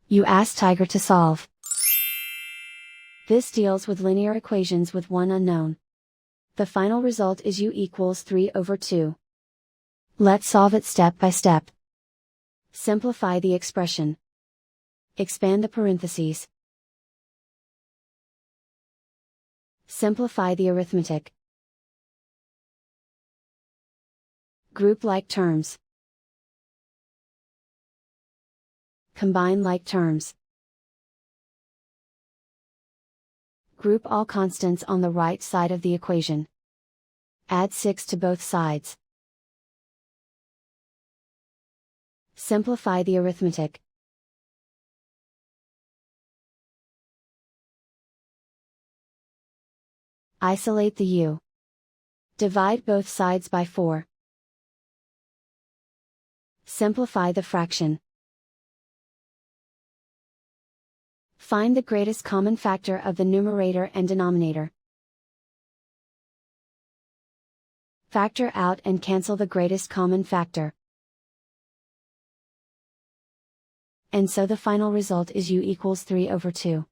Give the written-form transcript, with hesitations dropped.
You ask Tiger to solve. This deals with linear equations with one unknown. The final result is u=3/2. Let's solve it step by step. Simplify the expression. Expand the parentheses. Simplify the arithmetic. Group like terms. Combine like terms. Group all constants on the right side of the equation. Add 6 to both sides. Simplify the arithmetic. Isolate the u. Divide both sides by 4. Simplify the fraction. Find the greatest common factor of the numerator and denominator. Factor out and cancel the greatest common factor. And so the final result is u=3/2.